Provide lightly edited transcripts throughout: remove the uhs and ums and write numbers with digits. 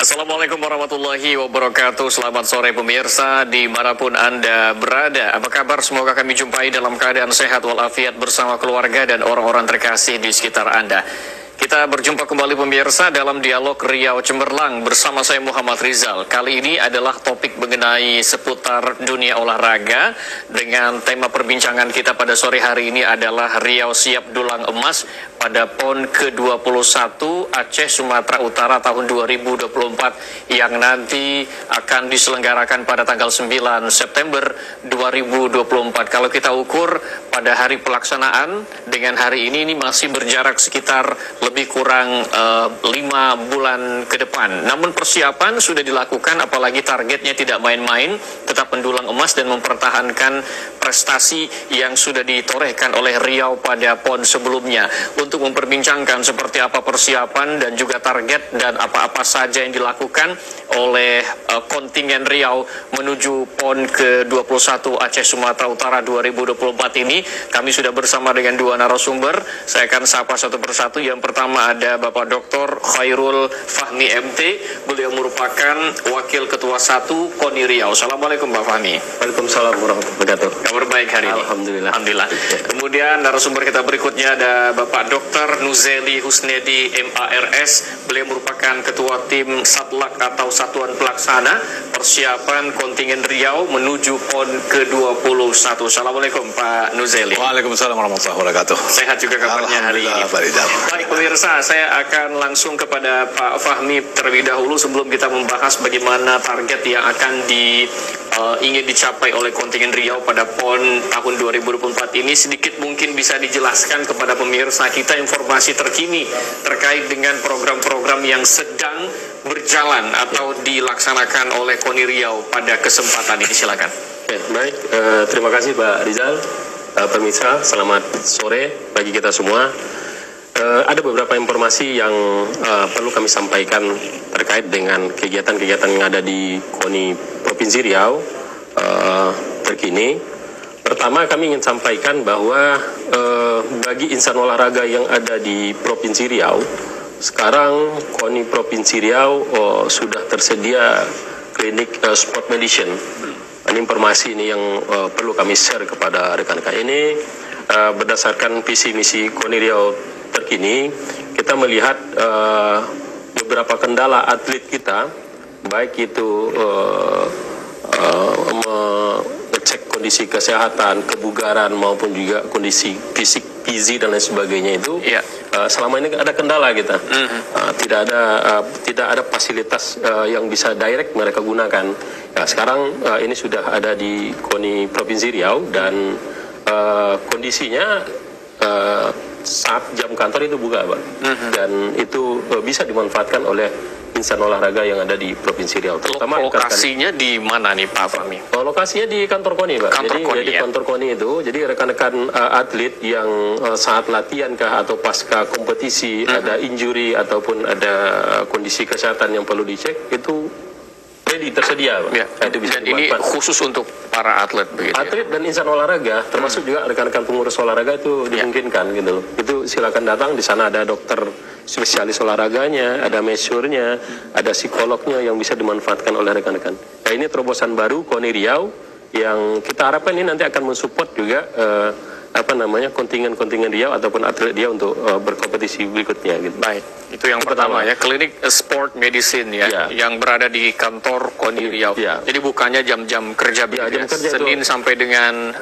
Assalamualaikum warahmatullahi wabarakatuh. Selamat sore pemirsa dimanapun Anda berada. Apa kabar? Semoga kami jumpai dalam keadaan sehat walafiat bersama keluarga dan orang-orang terkasih di sekitar Anda. Kita berjumpa kembali pemirsa dalam dialog Riau Cemerlang bersama saya Muhammad Rizal. Kali ini adalah topik mengenai seputar dunia olahraga dengan tema perbincangan kita pada sore hari ini adalah Riau siap dulang emas pada PON ke-21 Aceh Sumatera Utara tahun 2024 yang nanti akan diselenggarakan pada tanggal 9 September 2024. Kalau kita ukur pada hari pelaksanaan dengan hari ini masih berjarak sekitar lebih kurang 5 bulan ke depan. Namun persiapan sudah dilakukan, apalagi targetnya tidak main-main, tetap mendulang emas dan mempertahankan prestasi yang sudah ditorehkan oleh Riau pada PON sebelumnya. Untuk memperbincangkan seperti apa persiapan dan juga target dan apa-apa saja yang dilakukan oleh kontingen Riau menuju PON ke-21 Aceh Sumatera Utara 2024 ini, kami sudah bersama dengan dua narasumber. Saya akan sapa satu persatu. Yang pertama ada Bapak Dr. Khairul Fahmi MT. Beliau merupakan Wakil Ketua 1 KONI Riau. Assalamualaikum Pak Fahmi. Waalaikumsalam warahmatullahi wabarakatuh. Kabar baik hari ini? Alhamdulillah. Alhamdulillah. Kemudian narasumber kita berikutnya ada Bapak Dr. Nuzeli Husnedi MARS. Beliau merupakan Ketua Tim Satlak atau Satuan Pelaksana Persiapan Kontingen Riau menuju PON ke-21. Assalamualaikum Pak Nuzeli. Waalaikumsalam warahmatullahi wabarakatuh. Sehat juga kabarnya hari ini. Baik pemirsa, saya akan langsung kepada Pak Fahmi terlebih dahulu sebelum kita membahas bagaimana target yang akan ingin dicapai oleh kontingen Riau pada PON tahun 2024 ini. Sedikit mungkin bisa dijelaskan kepada pemirsa kita informasi terkini terkait dengan program-program yang sedang berjalan atau dilaksanakan oleh KONI Riau pada kesempatan ini. Silakan. Baik, terima kasih Pak Rizal. Pemirsa, selamat sore bagi kita semua. Ada beberapa informasi yang perlu kami sampaikan terkait dengan kegiatan-kegiatan yang ada di KONI Provinsi Riau terkini. Pertama, kami ingin sampaikan bahwa bagi insan olahraga yang ada di Provinsi Riau, sekarang KONI Provinsi Riau sudah tersedia klinik sport medicine. Ini informasi ini yang perlu kami share kepada rekan-rekan ini. Berdasarkan visi misi KONI Riau terkini, kita melihat beberapa kendala atlet kita, baik itu mengecek kondisi kesehatan, kebugaran maupun juga kondisi fisik, gizi dan lain sebagainya itu. Selama ini ada kendala kita, tidak ada fasilitas yang bisa direct mereka gunakan. Sekarang ini sudah ada di KONI Provinsi Riau dan kondisinya saat jam kantor itu buka, Pak, dan itu bisa dimanfaatkan oleh insan olahraga yang ada di Provinsi Riau. Terutama lokasinya di mana nih Pak Fahmi? Lokasinya di kantor KONI, Pak. Jadi kantor KONI itu, jadi rekan-rekan atlet yang saat latihan kah atau pasca kompetisi ada injury ataupun ada kondisi kesehatan yang perlu dicek, itu tersedia, Pak. Itu bisa dan ini khusus untuk para atlet begitu. Atlet dan insan olahraga, termasuk juga rekan-rekan pengurus olahraga itu dimungkinkan gitu loh. Itu silakan datang, di sana ada dokter spesialis olahraganya, ada mesurnya, ada psikolognya yang bisa dimanfaatkan oleh rekan-rekan. Nah, ini terobosan baru KONI Riau yang kita harapkan ini nanti akan mensupport juga kontingen-kontingen Riau ataupun atlet dia untuk berkompetisi berikutnya gitu. Baik, itu yang pertama ya, klinik sport medicine yang berada di kantor KONI Riau. Jadi bukannya jam-jam kerja Senin sampai dengan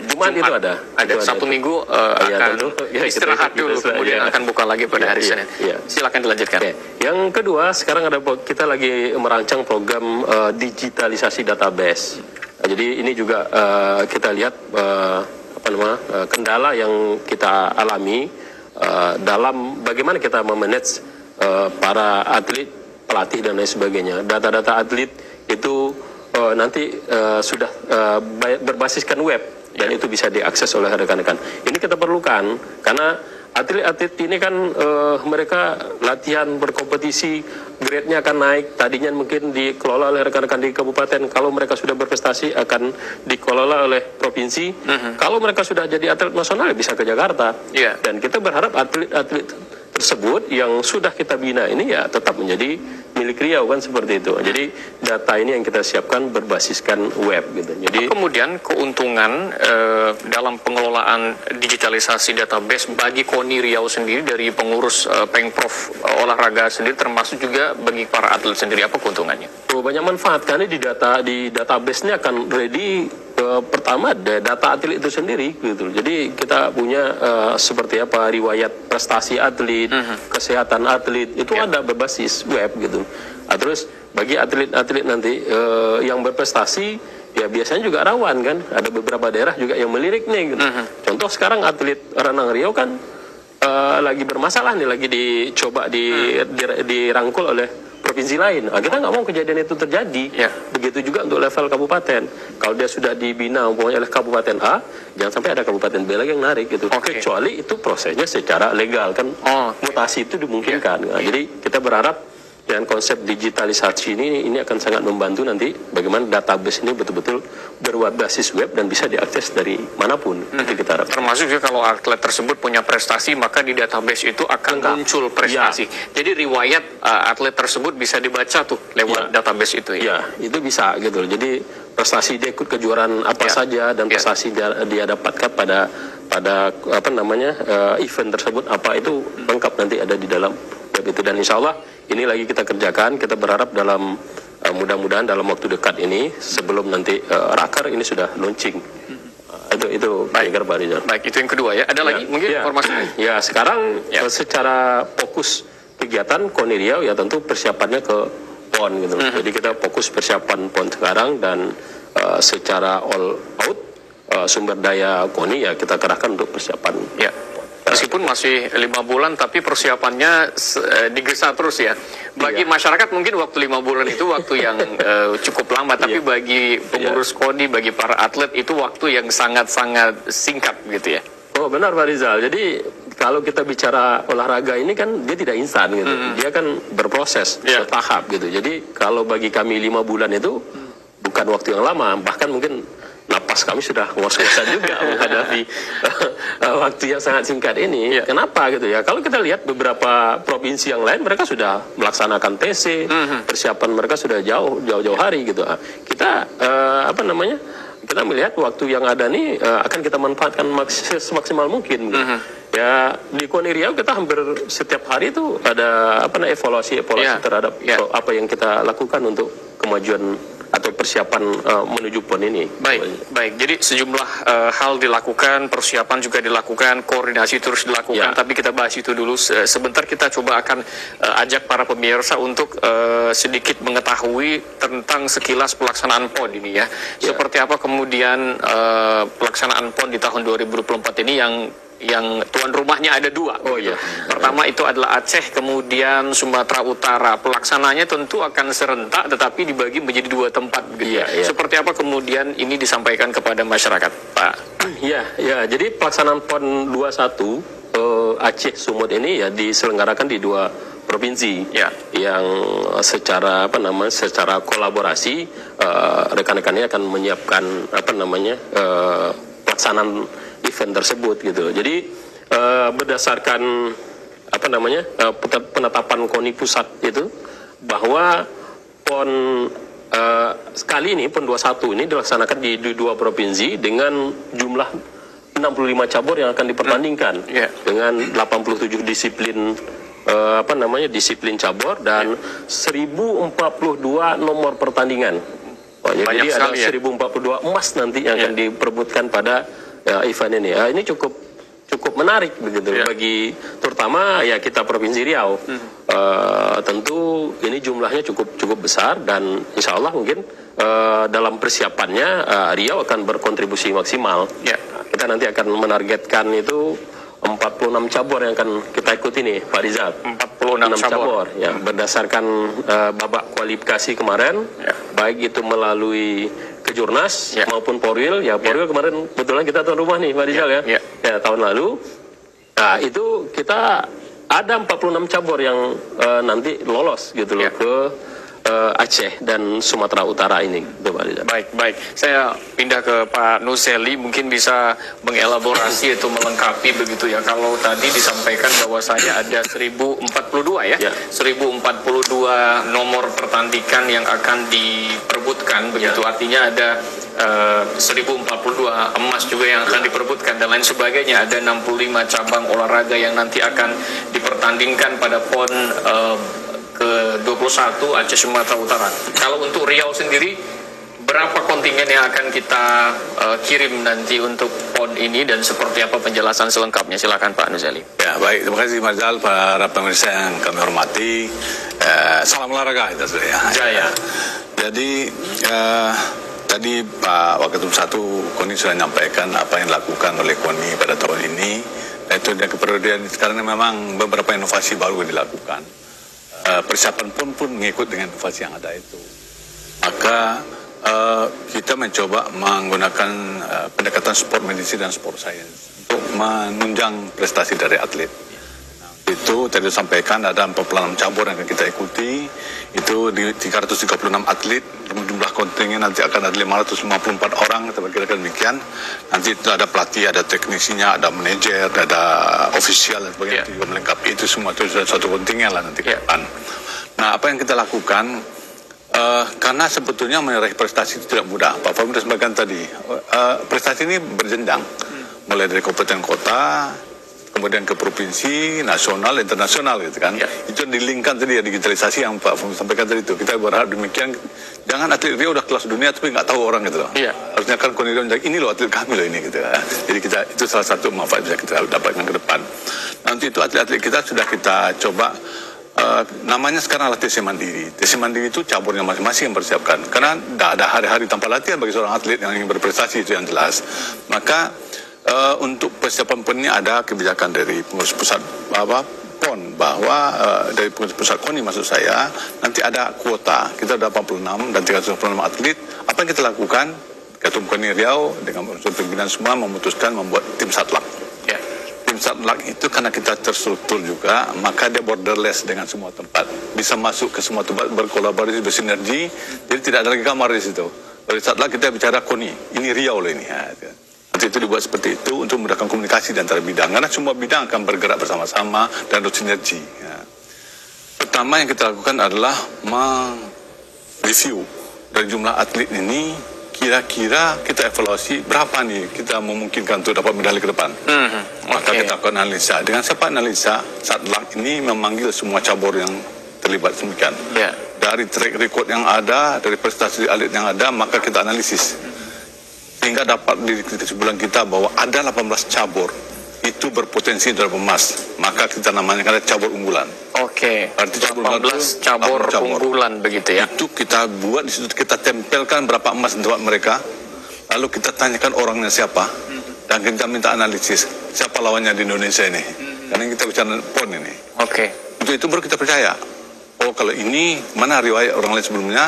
Jumat itu ada. Sabtu Minggu akan istirahat dulu, kemudian akan buka lagi pada hari Senin. Silakan dilanjutkan. Yang kedua, sekarang kita lagi merancang program digitalisasi database. Jadi ini juga kita lihat kendala yang kita alami dalam bagaimana kita memanage para atlet, pelatih dan lain sebagainya. Data-data atlet itu nanti sudah berbasiskan web dan itu bisa diakses oleh rekan-rekan. Ini kita perlukan karena atlet-atlet ini kan mereka latihan berkompetisi, grade-nya akan naik. Tadinya mungkin dikelola oleh rekan-rekan di kabupaten, kalau mereka sudah berprestasi akan dikelola oleh provinsi. Kalau mereka sudah jadi atlet nasional bisa ke Jakarta. Dan kita berharap atlet-atlet tersebut yang sudah kita bina ini ya tetap menjadi milik Riau kan seperti itu. Jadi data ini yang kita siapkan berbasiskan web gitu. Jadi kemudian keuntungan dalam pengelolaan digitalisasi database bagi KONI Riau sendiri dari pengurus Pengprov olahraga sendiri, termasuk juga bagi para atlet sendiri, apa keuntungannya? banyak manfaat karena di database ini akan ready. Pertama data atlet itu sendiri gitu. Jadi kita punya seperti apa riwayat prestasi atlet, kesehatan atlet itu ada berbasis web gitu. Terus bagi atlet-atlet nanti yang berprestasi ya biasanya juga rawan kan. Ada beberapa daerah juga yang melirik nih gitu. Contoh sekarang atlet renang Riau kan lagi bermasalah nih, lagi dicoba dirangkul oleh provinsi lain. Kita nggak mau kejadian itu terjadi. Begitu juga untuk level kabupaten. Kalau dia sudah dibina umpamanya oleh kabupaten A, jangan sampai ada kabupaten B lagi yang narik gitu. Kecuali itu prosesnya secara legal kan. Mutasi itu dimungkinkan. Jadi kita berharap dengan konsep digitalisasi ini akan sangat membantu nanti bagaimana database ini betul-betul berbasis web dan bisa diakses dari manapun. Itu kita harapkan. Termasuk juga kalau atlet tersebut punya prestasi, maka di database itu akan muncul prestasi. Jadi riwayat atlet tersebut bisa dibaca tuh lewat database itu. Ya, itu bisa gitu. Jadi prestasi dia ikut kejuaraan apa saja dan prestasi dia dapatkan pada apa namanya event tersebut apa itu lengkap nanti ada di dalam web itu. Dan insya Allah ini lagi kita kerjakan. Kita berharap dalam mudah-mudahan dalam waktu dekat ini sebelum nanti raker ini sudah launching. Itu baik, Pak Rizal. Baik, itu yang kedua ya. Ada lagi mungkin informasi? Ya, sekarang secara fokus kegiatan KONI Riau ya tentu persiapannya ke PON gitu. Jadi kita fokus persiapan PON sekarang dan secara all out sumber daya KONI ya kita kerahkan untuk persiapan. Ya. Meskipun masih 5 bulan, tapi persiapannya digesa terus ya. Bagi masyarakat mungkin waktu 5 bulan itu waktu yang cukup lama, tapi bagi pengurus KONI, bagi para atlet itu waktu yang sangat-sangat singkat gitu ya. Oh benar Pak Rizal. Jadi kalau kita bicara olahraga ini kan dia tidak instan gitu. Dia kan berproses, bertahap gitu. Jadi kalau bagi kami 5 bulan itu bukan waktu yang lama, bahkan mungkin napas kami sudah ngos-ngosan juga menghadapi waktu yang sangat singkat ini. Kenapa gitu ya? Kalau kita lihat beberapa provinsi yang lain, mereka sudah melaksanakan TC, persiapan mereka sudah jauh-jauh hari gitu. Kita kita melihat waktu yang ada nih akan kita manfaatkan semaksimal mungkin. Gitu. Ya di KONI Riau kita hampir setiap hari itu ada evaluasi terhadap apa yang kita lakukan untuk kemajuan atau persiapan menuju PON ini. Baik. Jadi sejumlah hal dilakukan, persiapan juga dilakukan, koordinasi terus dilakukan. Tapi kita bahas itu dulu. Sebentar kita coba akan ajak para pemirsa untuk sedikit mengetahui tentang sekilas pelaksanaan PON ini ya. Seperti apa kemudian pelaksanaan PON di tahun 2024 ini yang tuan rumahnya ada 2. Pertama itu adalah Aceh, kemudian Sumatera Utara. Pelaksananya tentu akan serentak tetapi dibagi menjadi 2 tempat gitu. Seperti apa kemudian ini disampaikan kepada masyarakat, Pak? Jadi pelaksanaan PON 21 Aceh Sumut ini ya diselenggarakan di 2 provinsi yang secara secara kolaborasi rekan-rekannya akan menyiapkan pelaksanaan event tersebut gitu. Jadi berdasarkan penetapan KONI pusat itu bahwa PON sekali ini PON 21 ini dilaksanakan di 2 provinsi dengan jumlah 65 cabur yang akan dipertandingkan dengan 87 disiplin disiplin cabur dan 1042 nomor pertandingan. Jadi ada 1042 emas nanti yang akan diperebutkan pada event ini. Ini cukup menarik begitu bagi terutama ya kita Provinsi Riau. Tentu ini jumlahnya cukup besar dan insya Allah mungkin dalam persiapannya Riau akan berkontribusi maksimal. Kita nanti akan menargetkan itu 46 cabur yang akan kita ikuti nih Pak Rizal. 46 cabur ya berdasarkan babak kualifikasi kemarin, baik itu melalui Kejurnas maupun Porwil. Porwil kemarin kebetulan kita tuan rumah nih Pak Rizal tahun lalu. Nah itu kita ada 46 cabur yang nanti lolos gitu loh ke Aceh dan Sumatera Utara ini. Baik. Saya pindah ke Pak Nuseli, mungkin bisa mengelaborasi atau melengkapi begitu ya. Kalau tadi disampaikan bahwasanya ada 1042 ya, 1042 nomor pertandingan yang akan diperebutkan begitu. Artinya ada 1042 emas juga yang akan diperebutkan dan lain sebagainya. Ada 65 cabang olahraga yang nanti akan dipertandingkan pada PON ke-21 Aceh Sumatera Utara. Kalau untuk Riau sendiri, berapa kontingen yang akan kita kirim nanti untuk PON ini dan seperti apa penjelasan selengkapnya? Silakan Pak Nuzeli. Ya, baik, terima kasih Mas Zal, para pemirsa yang kami hormati. Salam olahraga kita sudah ya. Jaya. Jadi tadi Pak Waketum 1 KONI sudah menyampaikan apa yang dilakukan oleh KONI pada tahun ini. Itu dan kemudian sekarang memang beberapa inovasi baru dilakukan. Persiapan pun mengikut dengan inovasi yang ada itu. Maka kita mencoba menggunakan pendekatan sport medisi dan sport science untuk menunjang prestasi dari atlet. Itu tadi disampaikan ada 46 cabur yang akan kita ikuti. Itu di 336 atlet, jumlah kontingen nanti akan ada 554 orang, kita perkirakan demikian. Nanti itu ada pelatih, ada teknisinya, ada manajer, ada ofisial dan sebagainya, juga melengkapi itu semua. Itu sudah satu kontingen lah nanti ke depan. Nah, apa yang kita lakukan, karena sebetulnya meraih prestasi itu tidak mudah. Pak Fahmi sudah sampaikan tadi, prestasi ini berjenjang, mulai dari kabupaten kota, kemudian ke provinsi, nasional, internasional gitu kan. Itu dilingkan tadi ya, digitalisasi yang Pak Fahmi sampaikan tadi itu. Kita berharap demikian, jangan atlet Rio udah kelas dunia tapi nggak tahu orang gitu loh. Harusnya kan KONI Rio ini loh atlet kami loh ini gitu kan. Jadi kita, itu salah satu manfaat bisa kita dapatkan ke depan. Nanti itu atlet-atlet kita sudah kita coba, namanya sekarang latih TC Mandiri. TC Mandiri itu caburnya masing-masing yang persiapkan. Karena tidak ada hari-hari tanpa latihan bagi seorang atlet yang ingin berprestasi, itu yang jelas. Maka untuk persiapan PON ini ada kebijakan dari pengurus pusat PON bahwa dari pengurus pusat KONI maksud saya, nanti ada kuota. Kita ada 86 dan 386 atlet. Apa yang kita lakukan? Ketum KONI Riau dengan unsur pimpinan semua memutuskan membuat tim satlak. Tim satlak itu karena kita terstruktur juga, maka dia borderless dengan semua tempat. Bisa masuk ke semua tempat, berkolaborasi, bersinergi. Jadi tidak ada lagi kamar di situ. Dari satlak kita bicara KONI, ini Riau loh ini. Nanti itu dibuat seperti itu untuk memudahkan komunikasi di antara bidang. Karena semua bidang akan bergerak bersama-sama dan bersinergi. Pertama yang kita lakukan adalah mereview dari jumlah atlet ini. Kira-kira kita evaluasi berapa nih kita memungkinkan untuk dapat medali ke depan. Maka kita akan analisa. Dengan siapa analisa? Satlak ini memanggil semua cabur yang terlibat demikian. Dari track record yang ada, dari prestasi atlet yang ada, maka kita analisis. Sehingga dapat di kesimpulan kita bahwa ada 18 cabur itu berpotensi untuk emas. Maka kita namanya ada cabur unggulan. Arti cabur 18 cabur unggulan begitu ya. Itu kita buat di situ, kita tempelkan berapa emas untuk mereka. Lalu kita tanyakan orangnya siapa dan kita minta analisis siapa lawannya di Indonesia ini. Karena kita bicara PON ini. Untuk itu baru kita percaya. Oh, kalau ini mana riwayat orang lain sebelumnya.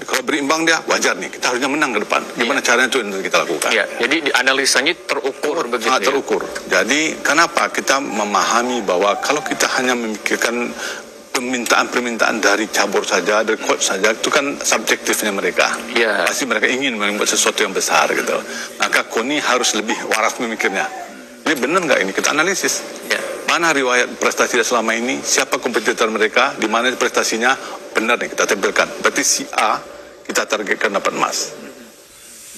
Kalau berimbang dia wajar nih, kita harusnya menang ke depan. Gimana caranya itu yang kita lakukan? Jadi analisanya terukur begitu. Terukur. Jadi kenapa kita memahami bahwa kalau kita hanya memikirkan permintaan dari cabur saja, dari coach saja, itu kan subjektifnya mereka. Pasti mereka ingin membuat sesuatu yang besar gitu. Maka KONI harus lebih waras memikirnya. Ini benar nggak ini? Kita analisis. Mana riwayat prestasi selama ini? Siapa kompetitor mereka? Di mana prestasinya? Benar nih kita tempelkan. Berarti si A kita targetkan dapat emas.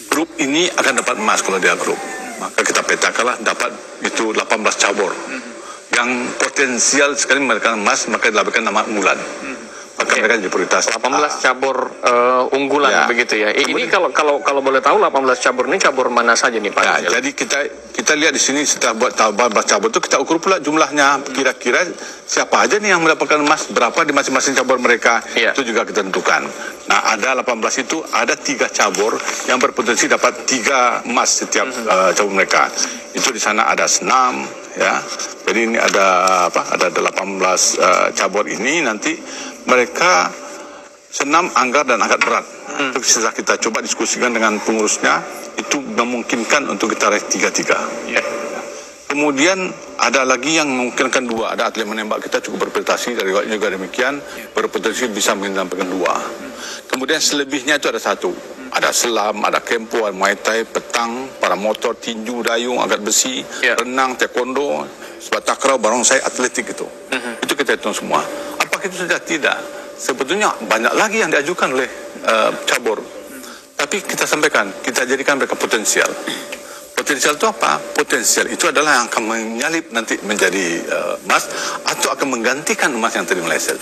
Grup ini akan dapat emas kalau dia grup. Maka kita petakanlah dapat itu 18 cabur. Yang potensial sekali mereka emas, maka dilabelkan nama unggulan. Maka mereka jadi prioritas. 18 cabur unggulan begitu ya. Ini kalau boleh tahu 18 cabur ini cabur mana saja nih Pak? Jadi kita lihat di sini setelah buat 18 cabur itu kita ukur pula jumlahnya. Kira-kira siapa aja nih yang mendapatkan emas, berapa di masing-masing cabur mereka. Itu juga kita tentukan. Nah, ada 18 itu ada 3 cabur yang berpotensi dapat 3 emas setiap cabur mereka. Itu di sana ada senam ya. Jadi ini ada ada 18 cabur ini nanti mereka senam, anggar dan angkat berat. Itu sudah kita coba diskusikan dengan pengurusnya, itu memungkinkan untuk kita raih 3-3. Kemudian ada lagi yang memungkinkan 2. Ada atlet menembak kita cukup berprestasi, dari juga demikian berpotensi bisa mendapatkan 2. Kemudian selebihnya itu ada satu. Ada selam, ada kempo, ada muay thai, petang, para motor, tinju, dayung, angkat besi, renang, taekwondo, sepak takraw, barongsai, atletik itu. Itu kita hitung semua. Apakah itu saja? Tidak. Sebetulnya banyak lagi yang diajukan oleh cabur. Tapi kita sampaikan, kita jadikan mereka potensial. Potensial itu apa? Potensial itu adalah yang akan menyalip nanti menjadi emas atau akan menggantikan emas yang tadi meleset.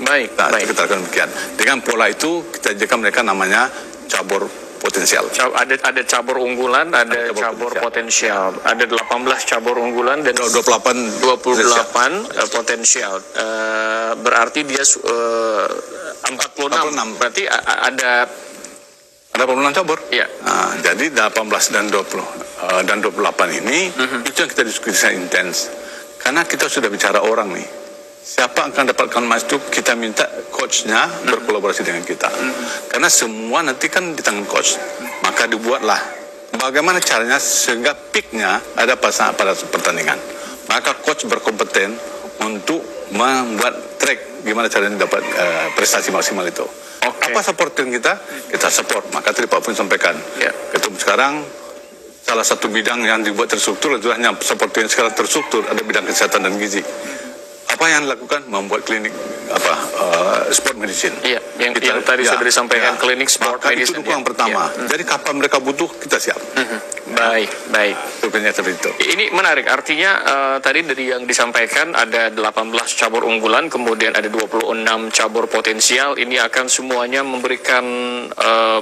Baik, Nah, baik. kita lakukan demikian. Dengan pola itu kita jadikan mereka namanya cabur potensial. Ada cabur unggulan, ada cabur potensial. Ada 18 cabur unggulan dan 28 potensial. Berarti dia 46. Berarti ada 86 cabur. Iya. Nah, jadi 18 dan 20 dan 28 ini itu yang kita diskusikan intens. Karena kita sudah bicara orang nih. Siapa akan dapatkan emas itu kita minta coachnya berkolaborasi dengan kita. Karena semua nanti kan di tangan coach. Maka dibuatlah bagaimana caranya sehingga peaknya ada pada pertandingan. Maka coach berkompeten untuk membuat track gimana caranya dapat prestasi maksimal itu. Apa support kita? Kita support. Maka tadi Pak Pun sampaikan. Ketum sekarang salah satu bidang yang dibuat terstruktur itu hanya seperti yang sekarang terstruktur, ada bidang kesehatan dan gizi. Apa yang dilakukan? Membuat klinik sport medicine. Iya, yang tadi sudah disampaikan, klinik sport medicine. Itu yang pertama. Jadi kapan mereka butuh kita siap. Baik. Itu. Ini menarik, artinya tadi dari yang disampaikan ada 18 cabur unggulan, kemudian ada 26 cabur potensial. Ini akan semuanya memberikan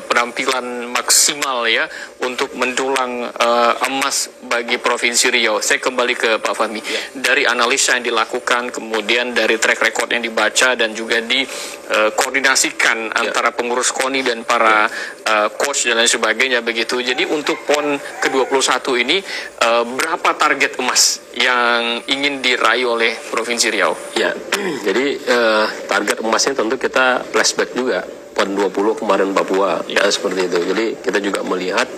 penampilan maksimal ya untuk mendulang emas bagi Provinsi Riau. Saya kembali ke Pak Fahmi. Dari analisa yang dilakukan, kemudian dari track record yang dibaca dan juga dikoordinasikan antara pengurus KONI dan para coach dan lain sebagainya begitu. Jadi untuk PON ke-21 ini berapa target emas yang ingin diraih oleh Provinsi Riau? Ya, jadi target emasnya tentu kita flashback juga PON 20 kemarin Papua ya seperti itu. Jadi kita juga melihat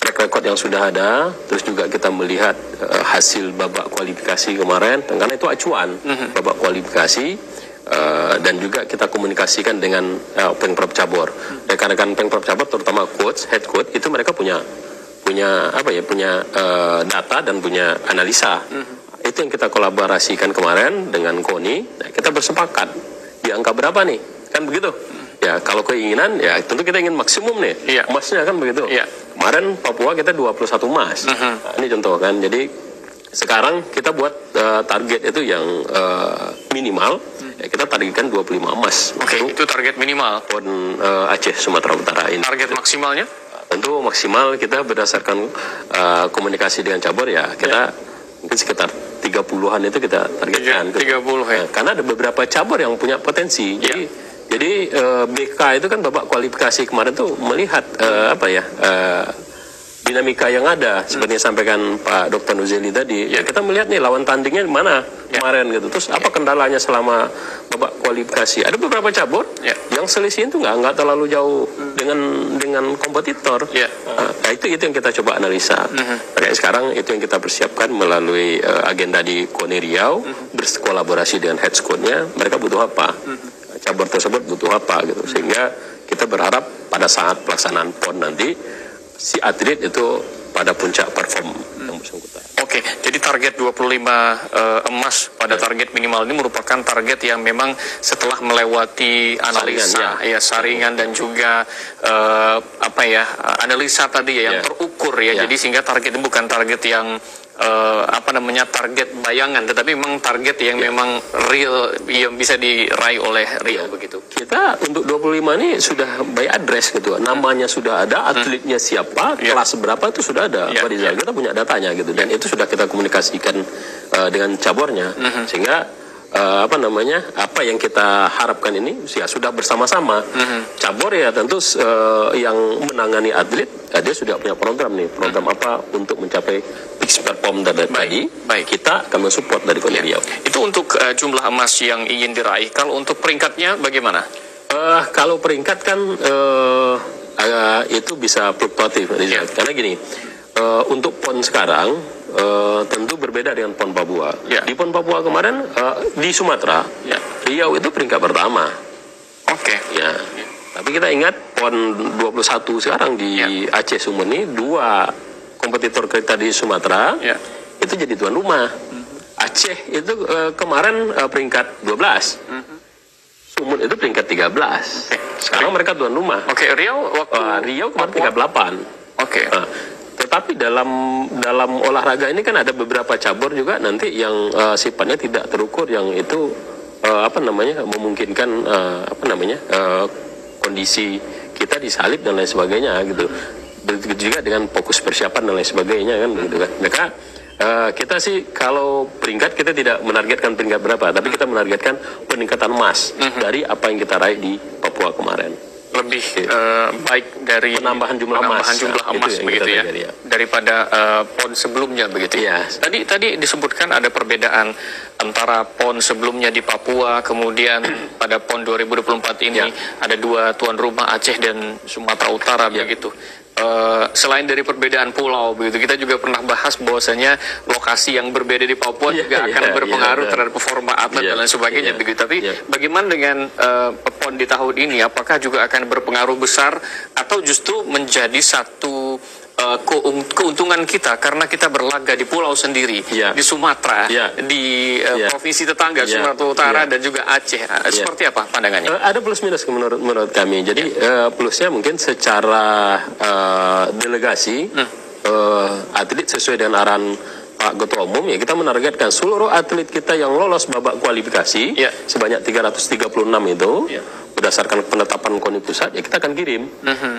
track record yang sudah ada, terus juga kita melihat hasil babak kualifikasi kemarin, karena itu acuan babak kualifikasi, dan juga kita komunikasikan dengan Pengprov Cabur. Rekan-rekan Pengprov Cabur, terutama coach, head coach, itu mereka punya data dan punya analisa. Itu yang kita kolaborasikan kemarin dengan KONI. Nah, kita bersepakat di angka berapa nih, kan begitu. Ya, kalau keinginan, ya tentu kita ingin maksimum nih, emasnya kan begitu. Kemarin Papua kita 21 emas. Nah, ini contoh kan. Jadi sekarang kita buat target itu yang minimal. Ya, kita targetkan 25 emas. Itu target minimal. PON Aceh Sumatera Utara ini. Target maksimalnya? Tentu maksimal kita berdasarkan komunikasi dengan cabur ya kita mungkin sekitar 30-an itu kita targetkan. 30 ya. Karena ada beberapa cabur yang punya potensi. Jadi BK itu kan babak kualifikasi kemarin tuh melihat dinamika yang ada seperti yang sampaikan Pak Dr. Nuzeli tadi. Ya kita melihat nih lawan tandingnya mana kemarin gitu. Terus apa kendalanya selama babak kualifikasi? Ada beberapa cabur yang selisih itu nggak terlalu jauh dengan kompetitor. Nah, itu yang kita coba analisa. Makanya sekarang itu yang kita persiapkan melalui agenda di KONI Riau, berkolaborasi dengan head squad-nya. Mereka butuh apa? Cabur tersebut butuh apa gitu, sehingga kita berharap pada saat pelaksanaan PON nanti si atlet itu pada puncak perform yang bersangkutan. Jadi target 25 emas pada target minimal ini merupakan target yang memang setelah melewati analisa saringan dan juga analisa tadi yang terukur ya. Jadi sehingga target itu bukan target yang target bayangan, tetapi memang target yang memang real yang bisa diraih oleh Riau begitu. Kita untuk 25 ini sudah by address gitu. Namanya sudah ada, atletnya siapa, kelas berapa itu sudah ada. Kita punya datanya gitu, dan itu sudah kita komunikasikan dengan cabornya, sehingga apa yang kita harapkan ini ya sudah bersama-sama. Cabur ya tentu yang menangani atlet dia sudah punya program apa untuk mencapai peak perform tadi. Kita akan mensupport dari KONI Riau. Itu untuk jumlah emas yang ingin diraih. Kalau untuk peringkatnya bagaimana? Kalau peringkat kan itu bisa fluktuatif, karena gini, untuk PON sekarang tentu berbeda dengan PON Papua. Ya. Di PON Papua kemarin di Sumatera, Ya. Riau itu peringkat pertama. Oke. Ya. Tapi kita ingat PON 21 sekarang di Aceh Sumut ini 2 kompetitor kita di Sumatera itu jadi tuan rumah. Aceh itu kemarin peringkat 12. Sumut itu peringkat 13. Sekarang mereka tuan rumah. Oke, Riau waktu Riau kemarin peringkat 8. Oke. Tetapi dalam olahraga ini kan ada beberapa cabur juga nanti yang sifatnya tidak terukur, yang itu memungkinkan kondisi kita disalib dan lain sebagainya gitu. Begitu juga dengan fokus persiapan dan lain sebagainya kan gitu kan. Maka kita sih kalau peringkat kita tidak menargetkan peringkat berapa, tapi kita menargetkan peningkatan emas dari apa yang kita raih di Papua kemarin. Lebih baik dari penambahan jumlah emas begitu ya, daripada PON sebelumnya begitu ya. Tadi disebutkan ada perbedaan antara PON sebelumnya di Papua, kemudian pada PON 2024 ini ada 2 tuan rumah, Aceh dan Sumatera Utara begitu. Selain dari perbedaan pulau begitu, kita juga pernah bahas bahwasanya lokasi yang berbeda di Papua juga akan berpengaruh terhadap performa atlet dan lain sebagainya begitu. Tapi bagaimana dengan PON di tahun ini? Apakah juga akan berpengaruh besar atau justru menjadi satu keuntungan kita karena kita berlaga di pulau sendiri, di Sumatera, di provinsi tetangga Sumatera Utara dan juga Aceh. Seperti apa pandangannya? Ada plus minus menurut kami. Jadi plusnya mungkin secara delegasi atlet sesuai dengan arahan Pak Ketua Umum, ya kita menargetkan seluruh atlet kita yang lolos babak kualifikasi sebanyak 336 itu berdasarkan penetapan KONI pusat, ya kita akan kirim.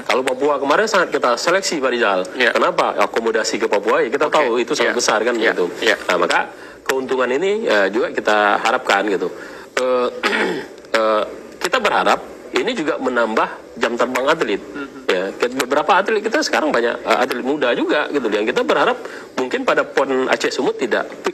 Kalau Papua kemarin sangat kita seleksi Pak Rizal. Kenapa? Akomodasi ke Papua ya kita tahu itu sangat besar kan gitu. Nah, maka keuntungan ini juga kita harapkan gitu. Kita berharap ini juga menambah jam terbang atlet. Ya, beberapa atlet kita sekarang banyak atlet muda juga gitu. Yang kita berharap mungkin pada PON Aceh Sumut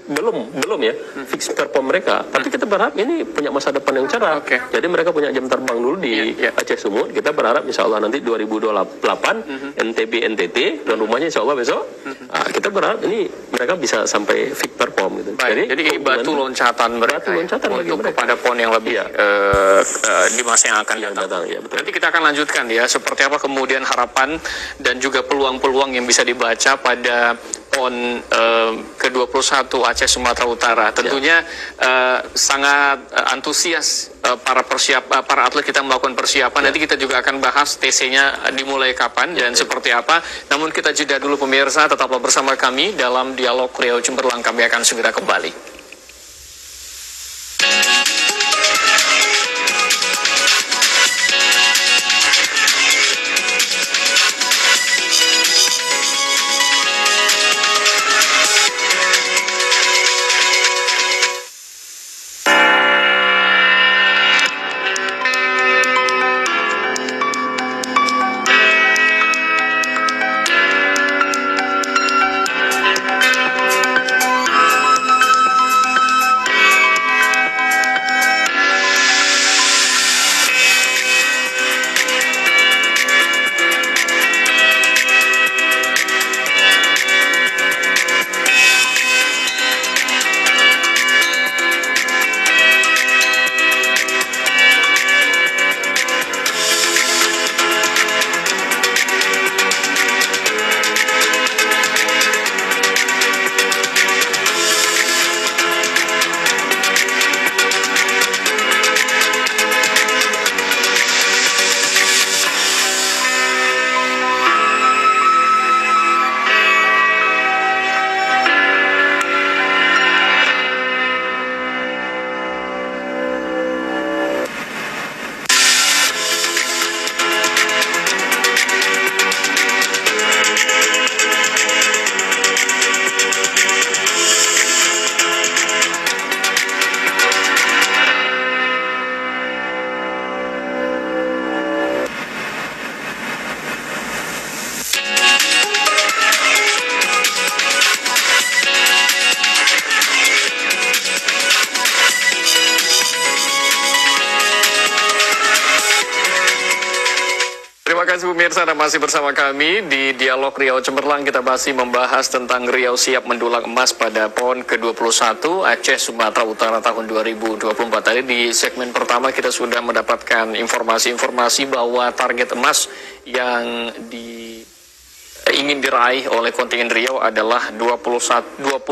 belum ya fix perform mereka. Tapi kita berharap ini punya masa depan yang cerah. Jadi mereka punya jam terbang dulu di Aceh Sumut. Kita berharap insya Allah nanti 2028 NTB NTT dan rumahnya insya Allah besok. Kita berharap ini mereka bisa sampai fix perform gitu. Jadi batu loncatan mereka untuk kepada PON yang lebih di masa yang akan datang. Nanti kita akan lanjutkan ya seperti apa kemudian harapan dan juga peluang-peluang yang bisa dibaca pada PON ke-21 Aceh Sumatera Utara. Tentunya sangat antusias para atlet kita melakukan persiapan. Nanti kita juga akan bahas TC-nya dimulai kapan dan seperti apa. Namun kita jeda dulu pemirsa, tetaplah bersama kami dalam Dialog Riau Cemerlang. Kami akan segera kembali. kasih pemirsa, dan masih bersama kami di Dialog Riau Cemerlang. Kita masih membahas tentang Riau siap mendulang emas pada PON ke-21 Aceh Sumatera Utara tahun 2024. Tadi di segmen pertama kita sudah mendapatkan informasi-informasi bahwa target emas yang ingin diraih oleh kontingen Riau adalah 25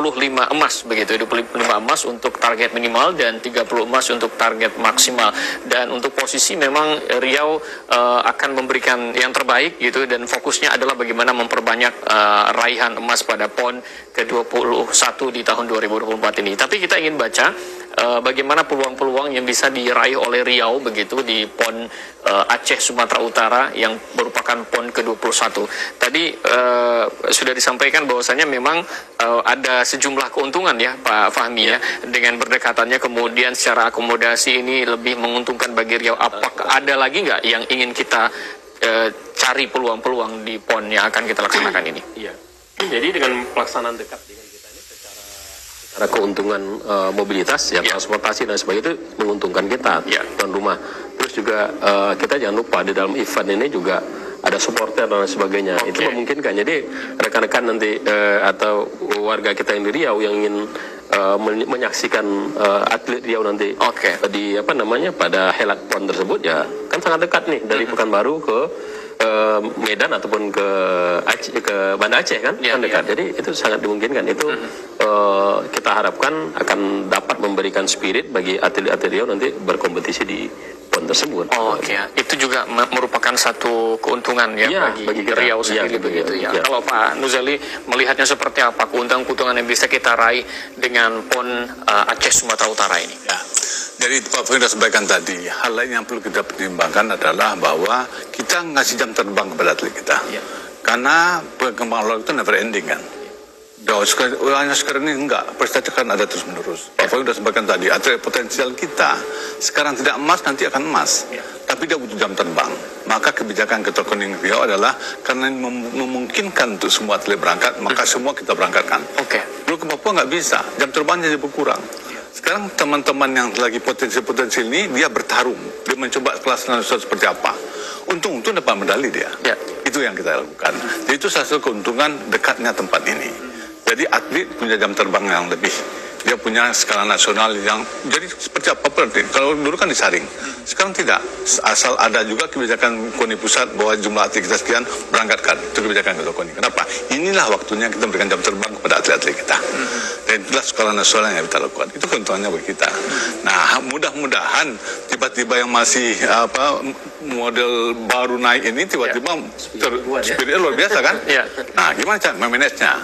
emas, begitu, 25 emas untuk target minimal dan 30 emas untuk target maksimal. Dan untuk posisi memang Riau akan memberikan yang terbaik gitu, dan fokusnya adalah bagaimana memperbanyak raihan emas pada PON ke-21 di tahun 2024 ini. Tapi kita ingin baca bagaimana peluang-peluang yang bisa diraih oleh Riau begitu di PON Aceh Sumatera Utara yang merupakan PON ke-21. Tadi sudah disampaikan bahwasanya memang ada sejumlah keuntungan ya Pak Fahmi ya, dengan berdekatannya kemudian secara akomodasi ini lebih menguntungkan bagi Riau. Apakah ada lagi nggak yang ingin kita cari peluang-peluang di PON yang akan kita laksanakan ini? Iya. Jadi dengan pelaksanaan dekat dengan kita ini secara keuntungan mobilitas ya, transportasi dan sebagainya itu menguntungkan kita tuan rumah. Terus juga kita jangan lupa di dalam event ini juga ada supporter dan sebagainya. Itu memungkinkan. Jadi rekan-rekan nanti atau warga kita yang di Riau yang ingin menyaksikan atlet Riau nanti di pada helat PON tersebut, ya kan sangat dekat nih dari Pekanbaru ke Medan ataupun ke Aceh, ke Banda Aceh kan, kan dekat. Jadi itu sangat dimungkinkan. Itu kita harapkan akan dapat memberikan spirit bagi atlet-atlet Riau nanti berkompetisi di PON tersebut. Itu juga merupakan satu keuntungan ya, bagi Riau sendiri begitu ya. Kalau Pak Nuzali melihatnya seperti apa keuntungan-keuntungan yang bisa kita raih dengan PON Aceh Sumatera Utara ini? Ya. Jadi Pak Fahmi sudah sampaikan tadi, hal lain yang perlu kita pertimbangkan adalah bahwa kita ngasih jam terbang kepada atlet kita. Karena perkembangan olahraga itu never ending kan. Hanya sekarang ini enggak, prestasi kan ada terus menerus. Pak Fahmi sudah sampaikan tadi, atlet potensial kita sekarang tidak emas, nanti akan emas. Tapi dia butuh jam terbang. Maka kebijakan Ketua Koning Riau adalah karena memungkinkan untuk semua atlet berangkat, maka semua kita berangkatkan. Dulu ke Papua nggak bisa, jam terbangnya jadi berkurang. Sekarang teman-teman yang lagi potensi-potensi ini, dia bertarung, dia mencoba kelas nasional seperti apa. Untung-untung dapat medali dia. Itu yang kita lakukan. Jadi itu salah satu keuntungan dekatnya tempat ini. Jadi atlet punya jam terbang yang lebih. Dia punya skala nasional yang jadi seperti apa berarti. Kalau dulu kan disaring, sekarang tidak. Asal ada juga kebijakan KONI pusat bahwa jumlah atlet kita sekian, berangkatkan. Itu kebijakan Ketua KONI. Kenapa? Inilah waktunya kita berikan jam terbang kepada atlet-atlet kita. Dan itulah skala nasional yang kita lakukan. Itu keuntungannya bagi kita. Nah, mudah-mudahan tiba-tiba yang masih model baru naik ini tiba-tiba spiritnya luar biasa kan? Nah, gimana cara memanagenya?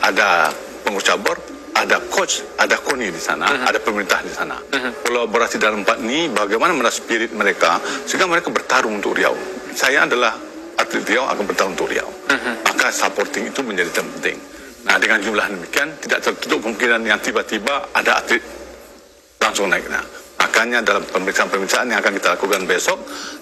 Ada pengurus cabur, ada coach, ada KONI di sana, ada pemerintah di sana. Kolaborasi dalam empat ini, bagaimana menarik spirit mereka, sehingga mereka bertarung untuk Riau. Saya adalah atlet Riau, akan bertarung untuk Riau. Maka supporting itu menjadi penting. Nah, dengan jumlah demikian, tidak tertutup kemungkinan yang tiba-tiba ada atlet langsung naik. Nah, makanya dalam pemeriksaan-pemeriksaan yang akan kita lakukan besok,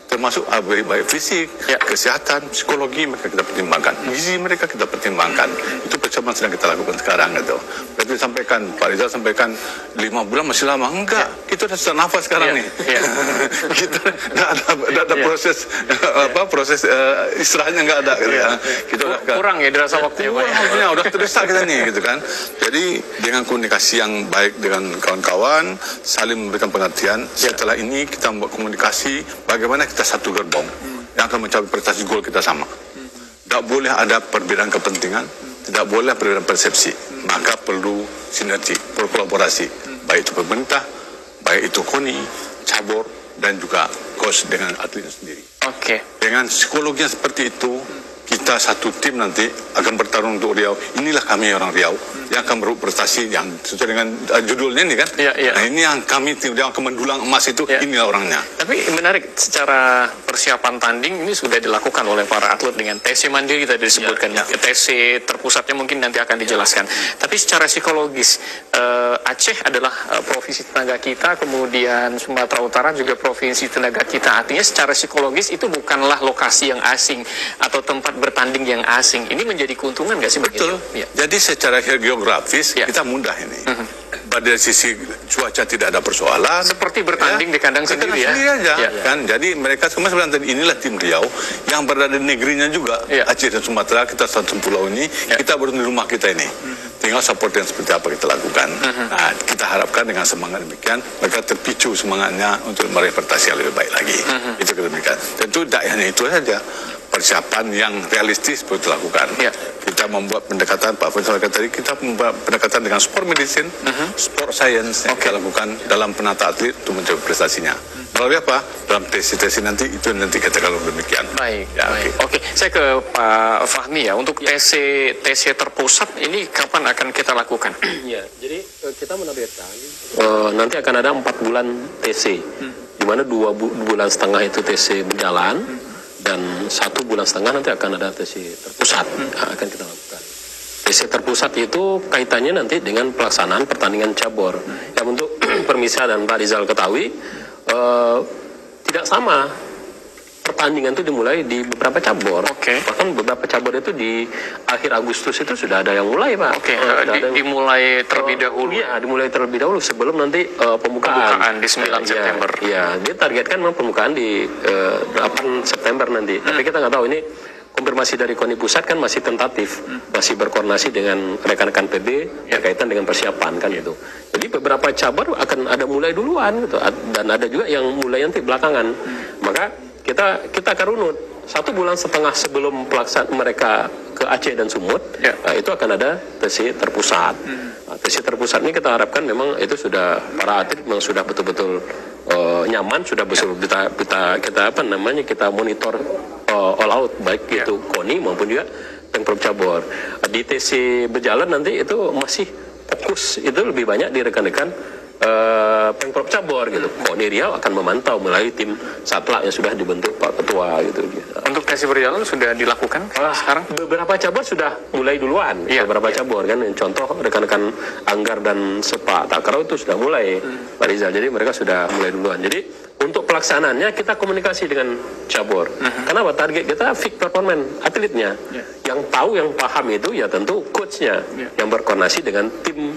termasuk baik fisik, kesehatan, psikologi, mereka kita pertimbangkan. Gizi mereka kita pertimbangkan. Itu percobaan sedang kita lakukan sekarang gitu. Berarti disampaikan, Pak Rizal sampaikan 5 bulan masih lama. Enggak, kita sudah nafas sekarang nih. Kita tidak ada proses proses istirahatnya nggak ada gitu. Kita kurang ya dirasa waktunya. Kurang, udah terdesak kita nih gitu kan. Jadi dengan komunikasi yang baik dengan kawan-kawan, saling memberikan pengertian. Setelah ini kita membuat komunikasi bagaimana kita satu gerbong yang akan mencapai prestasi goal kita sama. Tidak boleh ada perbedaan kepentingan, tidak boleh perbedaan persepsi. Maka perlu sinergi, perlu kolaborasi, baik itu pemerintah, baik itu KONI, cabur, dan juga coach dengan atletnya sendiri. Dengan psikologi yang seperti itu, kita satu tim nanti akan bertarung untuk Riau. Inilah kami orang Riau yang akan berprestasi yang sesuai dengan judulnya ini kan. Nah, ini yang kami tim yang akan mendulang emas itu, inilah orangnya. Tapi menarik, secara persiapan tanding ini sudah dilakukan oleh para atlet dengan TC mandiri tadi disebutkan. TC terpusatnya mungkin nanti akan dijelaskan. Tapi secara psikologis, Aceh adalah provinsi tenaga kita, kemudian Sumatera Utara juga provinsi tenaga kita. Artinya secara psikologis itu bukanlah lokasi yang asing atau tempat bertanding yang asing. Ini menjadi keuntungan nggak sih? Betul. Jadi secara geografis kita mudah ini. dari sisi cuaca tidak ada persoalan. Seperti bertanding di kandang sendiri ya. Aja, kan. Jadi mereka semua sebenarnya inilah tim Riau yang berada di negerinya juga. Aceh dan Sumatera, kita satu pulau ini, kita baru di rumah kita ini. Tinggal support yang seperti apa kita lakukan. Nah, kita harapkan dengan semangat demikian, mereka terpicu semangatnya untuk meraih prestasi yang lebih baik lagi. Itu kita berikan. Tentu tidak hanya itu saja. Persiapan yang realistis perlu dilakukan. Kita membuat pendekatan, Pak Faisal kata tadi, kita membuat pendekatan dengan sport medicine, sport science yang kita lakukan dalam penata atlet untuk mencapai prestasinya. Melalui apa? Dalam tes nanti, itu nanti kita kalau demikian. Baik. Oke. Saya ke Pak Fahmi ya. Untuk TC terpusat ini kapan akan kita lakukan? Ya, jadi kita menargetkan nanti akan ada 4 bulan TC, di mana 2 bulan setengah itu TC berjalan, dan 1 bulan setengah nanti akan ada TC terpusat akan kita lakukan. TC terpusat itu kaitannya nanti dengan pelaksanaan pertandingan cabur. Yang untuk Permisa dan Pak Rizal ketahui, tidak sama. Pertandingan itu dimulai di beberapa cabur. Bahkan beberapa cabur itu di akhir Agustus itu sudah ada yang mulai, Pak. Dimulai terlebih dahulu. Iya, dimulai terlebih dahulu sebelum nanti pembukaan di 9 September. Iya, dia targetkan memang pembukaan di 8 September nanti. Tapi kita nggak tahu, ini konfirmasi dari KONI pusat kan masih tentatif, masih berkoordinasi dengan rekan-rekan PB berkaitan dengan persiapan kan itu. Jadi beberapa cabur akan ada mulai duluan gitu, dan ada juga yang mulai nanti belakangan. Maka kita akan runut 1 bulan setengah sebelum pelaksanaan mereka ke Aceh dan Sumut, itu akan ada TC terpusat. TC terpusat ini kita harapkan memang itu sudah para atlet memang sudah betul-betul nyaman, sudah betul kita monitor all out, baik itu KONI maupun juga Pemprov Cabur. Di TC berjalan nanti itu masih fokus itu lebih banyak di rekan-rekan Pemprov Cabur gitu. KONI Riau akan memantau melalui tim satla yang sudah dibentuk Pak Ketua gitu. Untuk TC berjalan sudah dilakukan sekarang? Beberapa cabur sudah mulai duluan. Beberapa cabur kan, contoh rekan-rekan Anggar dan Sepak Takraw itu sudah mulai, Pak Rizal. Jadi mereka sudah mulai duluan. Jadi untuk pelaksanaannya kita komunikasi dengan cabur. Kenapa? Target kita peak performance atletnya. Yang tahu, yang paham itu ya tentu coachnya yang berkoordinasi dengan tim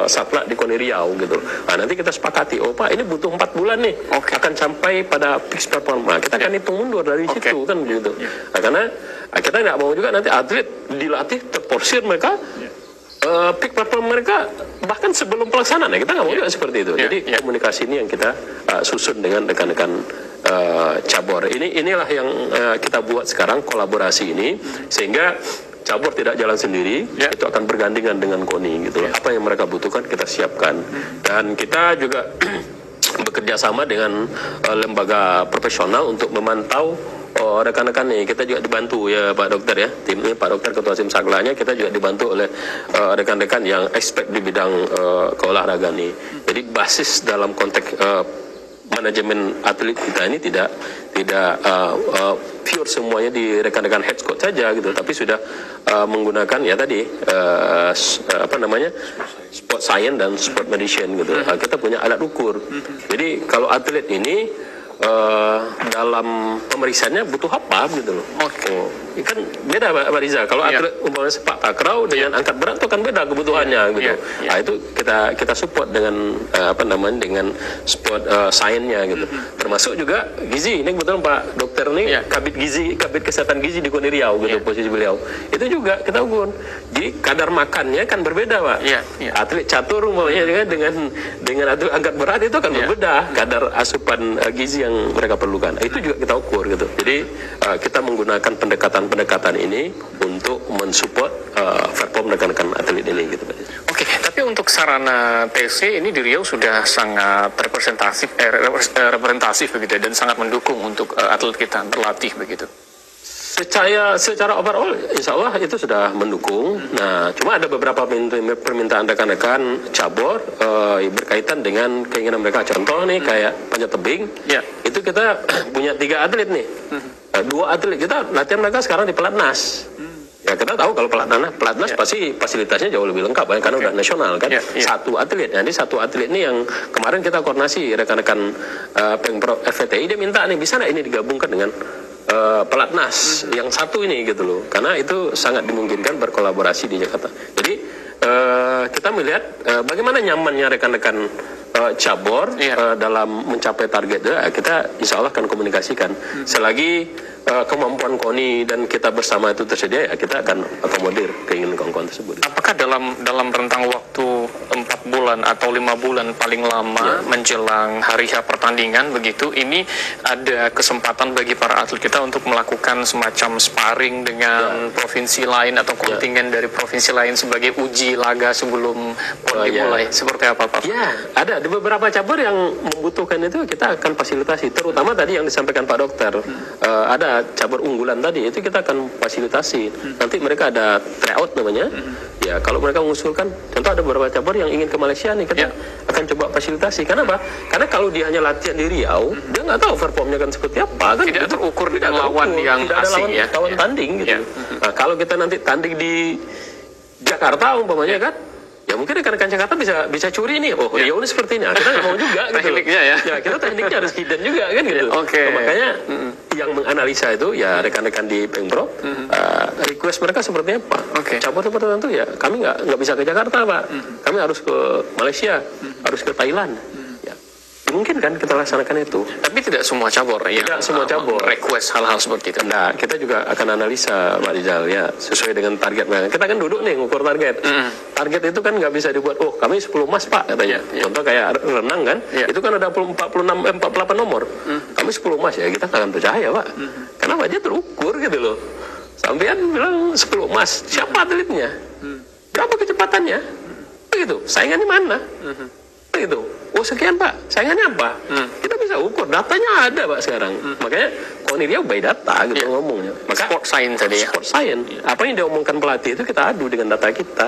satla di KONI Riau gitu. Nah, nanti kita sepakati, oh Pak ini butuh 4 bulan nih akan sampai pada peak performance. Nah, kita akan hitung mundur dari situ kan gitu. Nah, karena kita nggak mau juga nanti atlet dilatih terporsir mereka peak performance mereka bahkan sebelum pelaksanaan. Nah, kita nggak mau juga seperti itu. Jadi komunikasi ini yang kita susun dengan rekan-rekan cabur. Inilah yang kita buat sekarang, kolaborasi ini, sehingga cabur tidak jalan sendiri, itu akan bergandengan dengan KONI gitu. Apa yang mereka butuhkan kita siapkan, dan kita juga bekerja sama dengan lembaga profesional untuk memantau rekan-rekan nih. Kita juga dibantu ya Pak Dokter ya, tim ini Pak Dokter Ketua Tim Saklanya, kita juga dibantu oleh rekan-rekan yang expert di bidang keolahragaan nih. Jadi basis dalam konteks manajemen atlet kita ini tidak pure semuanya di rekan-rekan head coach saja gitu, tapi sudah menggunakan ya tadi sport science dan sport medicine gitu. Kita punya alat ukur. Jadi kalau atlet ini dalam pemeriksaannya butuh apa gitu loh. Kan beda Pak Riza. Kalau atlet umpamanya Sepak Takraw dengan angkat berat itu kan beda kebutuhannya gitu. Nah, itu kita support dengan dengan sport science-nya gitu. Termasuk juga gizi. Ini kebetulan Pak Dokter nih Kabid Kesehatan Gizi di KONI Riau gitu, posisi beliau. Itu juga kita ukur. Jadi kadar makannya kan berbeda Pak. Atlet catur umpamanya dengan atlet angkat berat itu kan berbeda kadar asupan gizi yang mereka perlukan. Itu juga kita ukur gitu. Jadi kita menggunakan pendekatan ini untuk mensupport perform rekan-rekan atlet ini gitu. Oke, tapi untuk sarana TC ini di Riau sudah sangat representatif begitu dan sangat mendukung untuk atlet kita berlatih begitu. Secara overall, insya Allah itu sudah mendukung. Nah, cuma ada beberapa permintaan rekan-rekan cabur berkaitan dengan keinginan mereka. Contoh nih kayak panjat tebing, itu kita punya 3 atlet nih. 2 atlet kita latihan mereka sekarang di Pelatnas. Ya kita tahu kalau Pelatnas pasti fasilitasnya jauh lebih lengkap ya, karena udah nasional kan. 1 atlet. Jadi 1 atlet ini yang kemarin kita koordinasi rekan-rekan Pemprov FVTI, dia minta nih bisa nggak ini digabungkan dengan Pelatnas yang 1 ini gitu loh, karena itu sangat dimungkinkan berkolaborasi di Jakarta. Jadi kita melihat bagaimana nyamannya rekan-rekan cabur dalam mencapai target. Kita insya Allah akan komunikasikan. Selagi kemampuan KONI dan kita bersama itu tersedia, ya kita akan akomodir keinginan kawan-kawan tersebut. Apakah dalam rentang waktu 4 bulan atau 5 bulan paling lama menjelang hari H pertandingan begitu, ini ada kesempatan bagi para atlet kita untuk melakukan semacam sparring dengan provinsi lain atau kontingen dari provinsi lain sebagai uji laga sebelum PON dimulai? Seperti apa, Pak? Ya, ada di beberapa cabur yang membutuhkan itu kita akan fasilitasi. Terutama tadi yang disampaikan Pak Dokter, ada cabur unggulan tadi itu kita akan fasilitasi. Nanti mereka ada tryout namanya. Ya, kalau mereka mengusulkan, contoh ada beberapa cabur yang ingin ke Malaysia nih, kita akan coba fasilitasi. Karena apa? Karena kalau dia hanya latihan di Riau, dia nggak tahu performnya kan seperti apa kan. Tidak terukur dengan lawan yang tidak asing, ada lawan tanding gitu. Nah, kalau kita nanti tanding di Jakarta umpamanya kan, ya mungkin rekan-rekan Jakarta bisa curi nih. Oh, Riau ini seperti ini. Nah, kita nggak mau juga gitu. Tekniknya ya. Ya, kita tekniknya harus hidden juga kan gitu. Makanya yang menganalisa itu ya rekan-rekan di Pemprov, request mereka seperti apa. Cabur-cabur tertentu ya kami nggak bisa ke Jakarta, Pak. Kami harus ke Malaysia, harus ke Thailand. Ya, mungkin kan kita laksanakan itu. Tapi tidak semua cabur ya. Tidak semua cabur request hal-hal seperti itu. Nah, kita juga akan analisa, Pak Rizal, ya sesuai dengan target. Kita kan duduk nih ngukur target. Target itu kan nggak bisa dibuat, oh kami 10 emas Pak katanya. Contoh kayak renang kan, itu kan ada 48 nomor. Kami 10 emas ya, kita nggak akan percaya Pak. Kenapa? Dia terukur gitu loh. Sampean bilang 10 emas, siapa atletnya? Berapa kecepatannya? Begitu, saingannya mana? Begitu. Oh sekian Pak, saingannya apa? Kita bisa ukur, datanya ada Pak sekarang. Makanya KONI Riau by data gitu ngomongnya. Maka sport science tadi ya. Sport science. Apa yang diomongkan pelatih itu kita adu dengan data kita.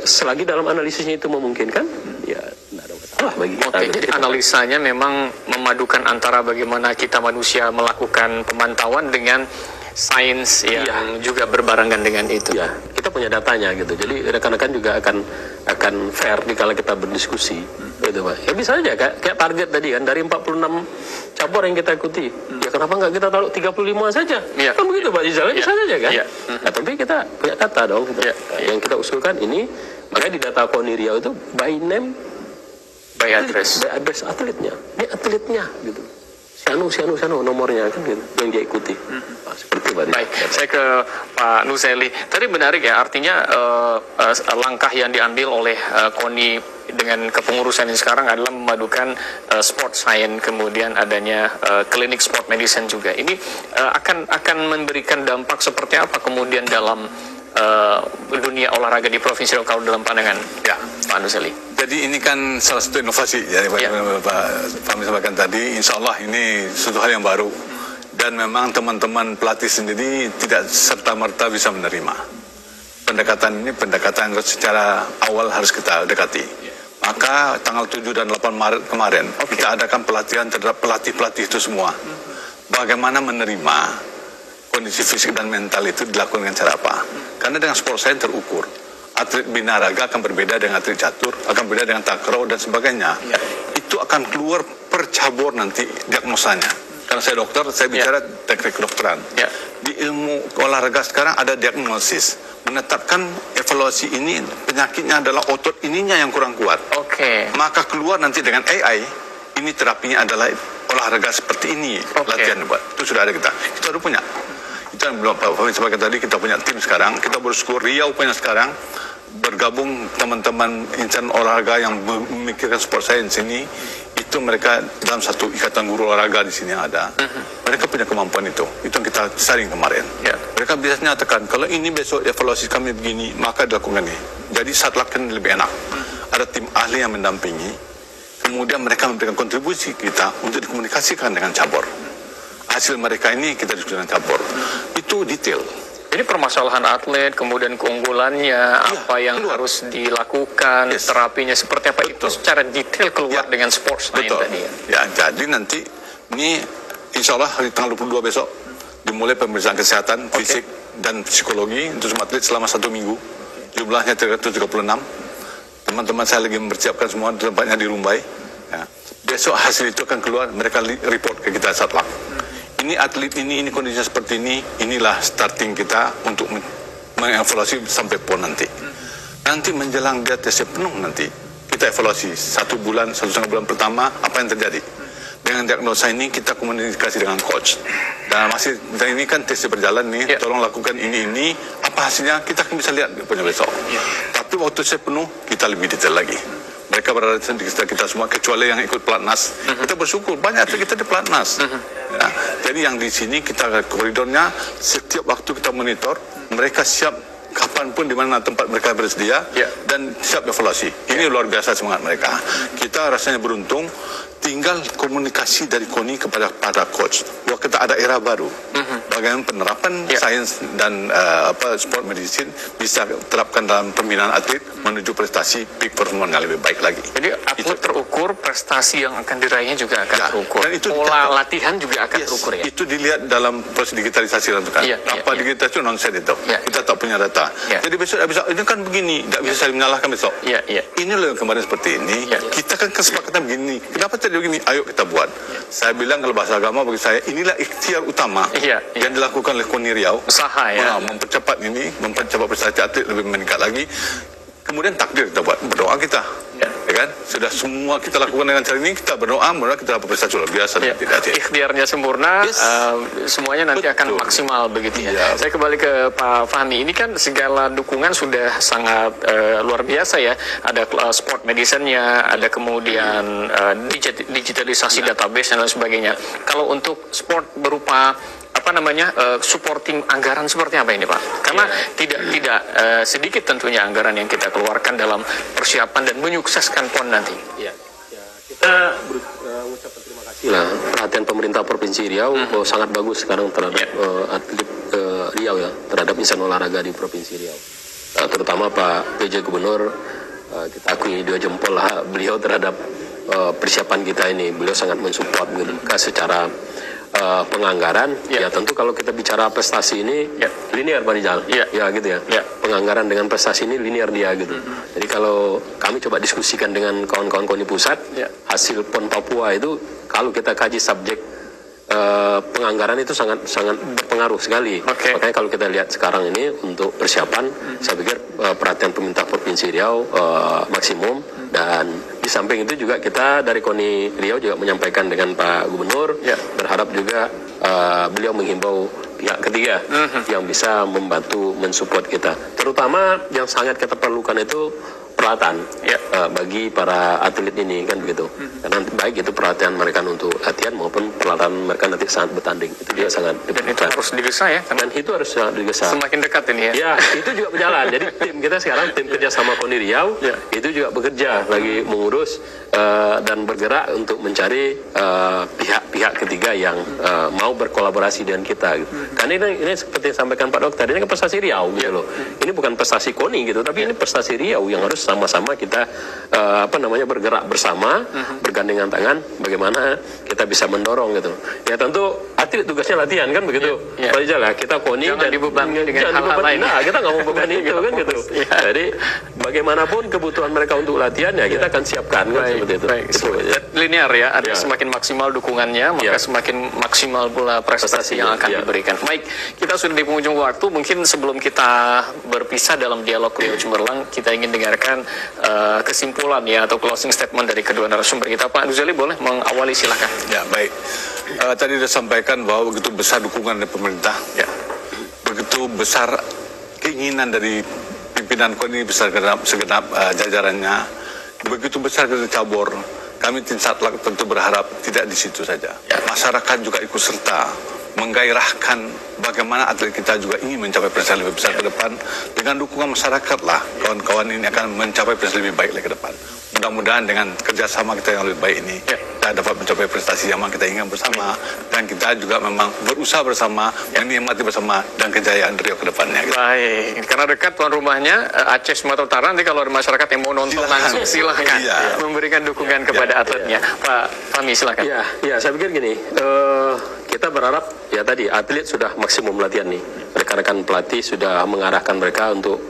Selagi dalam analisisnya itu memungkinkan, ya tidak ada masalah bagi kita. Jadi analisanya memang memadukan antara bagaimana kita manusia melakukan pemantauan dengan sains yang juga berbarengan dengan itu. Ya, kita punya datanya gitu. Jadi rekan-rekan juga akan fair kalau kita berdiskusi. Gitu, Pak. Ya bisa aja kayak target tadi kan dari 46 cabur yang kita ikuti. Ya kenapa nggak kita taruh 35 saja? Kan begitu Pak Rizal, bisa saja kan? Nah, tapi kita punya data dong gitu. Yang kita usulkan ini, makanya di data KONI Riau itu by name, by address atletnya. Ini atletnya gitu. Sianu nomornya kan gitu, yang dia ikuti. Nah, seperti Pak. Baik, saya ke Pak Nuseli. Tadi menarik ya, artinya langkah yang diambil oleh KONI dengan kepengurusan ini sekarang adalah memadukan sport science, kemudian adanya klinik sport medicine juga. Ini akan memberikan dampak seperti apa kemudian dalam dunia olahraga di provinsi Riau kalau dalam pandangan Pak Nuseli? Jadi ini kan salah satu inovasi ya, Pak Fahmi sampaikan tadi. Insya Allah ini suatu hal yang baru dan memang teman-teman pelatih sendiri tidak serta-merta bisa menerima. Pendekatan ini pendekatan yang secara awal harus kita dekati. Maka tanggal 7 dan 8 Maret kemarin kita adakan pelatihan terhadap pelatih-pelatih itu semua. Bagaimana menerima kondisi fisik dan mental itu dilakukan dengan cara apa? Karena dengan sport science terukur. Atlet binaraga akan berbeda dengan atlet catur, akan berbeda dengan takraw dan sebagainya. Itu akan keluar per cabur nanti diagnosanya. Karena saya dokter, saya bicara teknik kedokteran. Di ilmu olahraga sekarang ada diagnosis, menetapkan evaluasi ini penyakitnya adalah otot ininya yang kurang kuat. Maka keluar nanti dengan AI, ini terapinya adalah olahraga seperti ini, latihan buat. Itu sudah ada kita sudah punya. Itu yang belum Pak Fahmi sampaikan tadi, kita punya tim sekarang, kita bersyukur Riau punya sekarang, bergabung teman-teman insan olahraga yang memikirkan sport science ini, itu mereka dalam satu ikatan guru olahraga di sini ada. Mereka punya kemampuan itu yang kita saring kemarin. Mereka bisa nyatakan, kalau ini besok evaluasi kami begini, maka dilakukan ini. Jadi saat latihan lebih enak. Ada tim ahli yang mendampingi, kemudian mereka memberikan kontribusi kita untuk dikomunikasikan dengan cabur. Hasil mereka ini kita diskusikan cabur. Itu detail. Jadi permasalahan atlet, kemudian keunggulannya, apa yang harus dilakukan, terapinya seperti apa, itu secara detail keluar dengan sports science tadi ya. Jadi nanti ini insya Allah hari tanggal 22 besok dimulai pemeriksaan kesehatan, fisik dan psikologi untuk semua atlet selama 1 minggu. Jumlahnya 336. Teman-teman saya lagi mempersiapkan semua, tempatnya di Rumbai. Besok hasil itu akan keluar, mereka report ke kita Satlak. Ini atlet ini kondisinya seperti ini, inilah starting kita untuk mengevaluasi sampai PON nanti. Nanti menjelang dia tesnya penuh nanti, kita evaluasi 1 bulan, 1,5 bulan pertama, apa yang terjadi. Dengan diagnosa ini kita komunikasi dengan coach. Dan masih dan ini kan tesnya berjalan nih, tolong lakukan ini, apa hasilnya kita akan bisa lihat punya besok. Tapi waktu saya penuh, kita lebih detail lagi. Mereka berada di sekitar kita semua, kecuali yang ikut pelatnas. Kita bersyukur, banyak kita di pelatnas. Ya, jadi yang di sini kita koridornya, setiap waktu kita monitor, mereka siap kapanpun di mana tempat mereka bersedia dan siap evaluasi. Ini luar biasa semangat mereka. Kita rasanya beruntung, tinggal komunikasi dari KONI kepada para coach. Bahwa kita ada era baru. Bagaimana penerapan sains dan sport medicine bisa terapkan dalam pembinaan atlet menuju prestasi peak performance yang lebih baik lagi. Jadi atlet terukur, prestasi yang akan diraihnya juga akan terukur. Dan itu pola latihan juga akan terukur ya. Itu dilihat dalam proses digitalisasi kan. Tanpa digitalisasi nonsense itu. Kita tak punya data. Jadi besok ini kan begini, tidak bisa saling menyalahkan besok. Ini loh yang kemarin seperti ini. Kita kan kesepakatan begini. Kenapa terjadi begini? Ayo kita buat. Saya bilang kalau bahasa agama bagi saya inilah ikhtiar utama yang dilakukan oleh KONI Riau. Usaha ya. Mempercepat ini, mempercepat prestasi atlet lebih meningkat lagi. Kemudian takdir kita buat, berdoa kita. Ya kan? Sudah semua kita lakukan dengan cara ini, kita berdoa, kita dapat prestasi luar biasa. Ikhtiarnya sempurna, semuanya nanti akan maksimal begitu ya. Saya kembali ke Pak Fahmi, ini kan segala dukungan sudah sangat luar biasa ya. Ada sport medicine-nya, ada kemudian digitalisasi database dan lain sebagainya. Kalau untuk sport berupa supporting anggaran seperti apa ini Pak? Karena tidak sedikit tentunya anggaran yang kita keluarkan dalam persiapan dan menyukseskan PON nanti. Kita mengucapkan terima kasih lah perhatian pemerintah Provinsi Riau sangat bagus sekarang terhadap atlet Riau ya, terhadap insan olahraga di Provinsi Riau. Terutama Pak PJ Gubernur, kita akui 2 jempol lah beliau terhadap persiapan kita ini. Beliau sangat mensupport secara penganggaran, tentu kalau kita bicara prestasi ini linear Pak Rizal, gitu ya. Penganggaran dengan prestasi ini linear dia gitu. Jadi kalau kami coba diskusikan dengan kawan-kawan KONI pusat, hasil PON Papua itu kalau kita kaji subjek penganggaran itu sangat berpengaruh sekali. Makanya kalau kita lihat sekarang ini untuk persiapan, saya pikir perhatian pemerintah Provinsi Riau maksimum. Dan di samping itu juga kita dari KONI Riau juga menyampaikan dengan Pak Gubernur, berharap juga beliau menghimbau pihak ketiga yang bisa membantu mensupport kita. Terutama yang sangat kita perlukan itu peralatan bagi para atlet ini kan begitu. Karena baik itu perhatian mereka untuk latihan maupun peralatan mereka nanti saat bertanding itu dia sangat dan itu harus digesa ya. Dan itu harus digesa. Semakin dekat ini ya. Ya itu juga berjalan. Jadi tim kita sekarang tim kerjasama KONI Riau itu juga bekerja lagi mengurus dan bergerak untuk mencari pihak-pihak ketiga yang mau berkolaborasi dengan kita. Gitu. Karena ini seperti yang sampaikan Pak Dokter, ini kan prestasi Riau gitu loh. Ini bukan prestasi KONI gitu, tapi ini prestasi Riau yang harus sama-sama kita bergerak bersama, bergandengan tangan, bagaimana kita bisa mendorong gitu. Ya tentu atlet tugasnya latihan kan begitu. Pak Rizal ya, kita KONI jangan dibebani dengan hal-hal lain. Nah, kita nggak mau bebani itu kan gitu. Jadi bagaimanapun kebutuhan mereka untuk latihan ya kita akan siapkan kan seperti itu. Linear ya, artinya semakin maksimal dukungannya, maka semakin maksimal pula prestasi yang akan diberikan. Baik, kita sudah di penghujung waktu. Mungkin sebelum kita berpisah dalam dialog Riau Cemerlang, kita ingin dengarkan kesimpulan ya atau closing statement dari kedua narasumber kita. Pak Guzali boleh mengawali, silakan. Ya, baik. Tadi sudah sampaikan bahwa begitu besar dukungan dari pemerintah, begitu besar keinginan dari pimpinan KONI besar segenap jajarannya, begitu besar dari cabur. Kami tim Satlak tentu berharap tidak di situ saja. Masyarakat juga ikut serta menggairahkan bagaimana atlet kita juga ingin mencapai prestasi lebih besar ke depan. Dengan dukungan masyarakat lah, kawan-kawan ini akan mencapai prestasi lebih baik lagi ke depan. Mudah-mudahan dengan kerjasama kita yang lebih baik ini, kita dapat mencapai prestasi yang kita inginkan bersama. Dan kita juga memang berusaha bersama, menikmati bersama, dan kejayaan Riau ke depannya. Gitu. Baik, karena dekat tuan rumahnya Aceh Sumatera Utara, nanti kalau ada masyarakat yang mau nonton langsung, silahkan memberikan dukungan kepada atletnya. Pak Fahmi, silahkan. Ya, saya pikir gini, kita berharap ya tadi atlet sudah maksimum latihan nih. Rekan-rekan pelatih sudah mengarahkan mereka untuk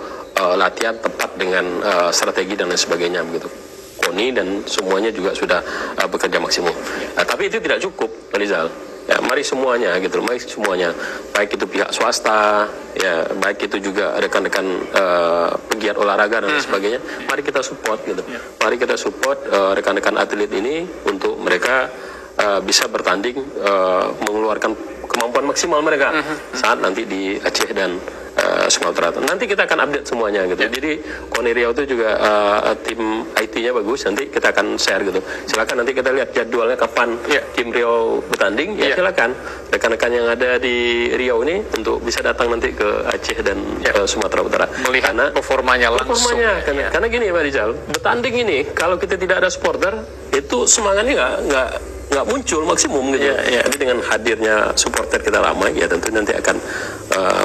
latihan tepat dengan strategi dan lain sebagainya begitu. KONI dan semuanya juga sudah bekerja maksimum. Tapi itu tidak cukup, Pak Rizal. Ya, mari semuanya gitu, mari semuanya, baik itu pihak swasta, ya, baik itu juga rekan-rekan pegiat olahraga dan sebagainya. Mari kita support gitu, mari kita support rekan-rekan atlet ini untuk mereka bisa bertanding, mengeluarkan kemampuan maksimal mereka saat nanti di Aceh dan Sumatera. Nanti kita akan update semuanya gitu. Jadi KONI Riau itu juga tim IT-nya bagus. Nanti kita akan share gitu. Silakan nanti kita lihat jadwalnya kapan tim Riau bertanding. Ya silakan rekan-rekan yang ada di Riau ini untuk bisa datang nanti ke Aceh dan Sumatera Utara. Melihat performanya langsung. Karena gini Pak Rizal, bertanding ini kalau kita tidak ada supporter itu semangatnya nggak muncul maksimum gitu. Jadi dengan hadirnya supporter kita ramai, ya tentu nanti akan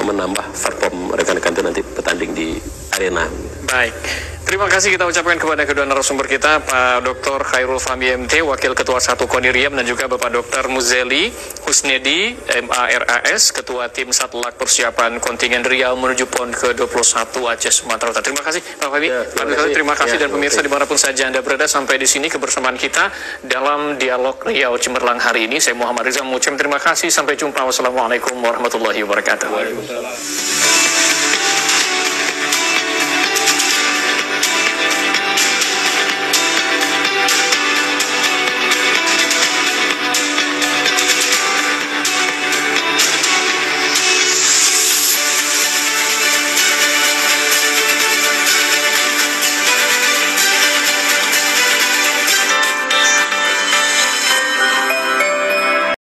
menambah perform rekan-rekan itu nanti bertanding di arena. Baik, terima kasih kita ucapkan kepada kedua narasumber kita, Pak Dr. Khairul Fahmi MT, Wakil Ketua 1 KONI Riau, dan juga Bapak Dr. Muzeli Husnedi, MARAS, Ketua Tim Satlak Persiapan Kontingen Riau menuju PON ke-21 Aceh Sumatera Utara. Terima kasih Pak Fahmi, Pak Dr. Terima kasih, dan pemirsa dimanapun saja Anda berada, sampai di sini kebersamaan kita dalam Dialog Riau Cemerlang hari ini. Saya Muhammad Rizal mengucapkan terima kasih, sampai jumpa. Wassalamualaikum warahmatullahi wabarakatuh.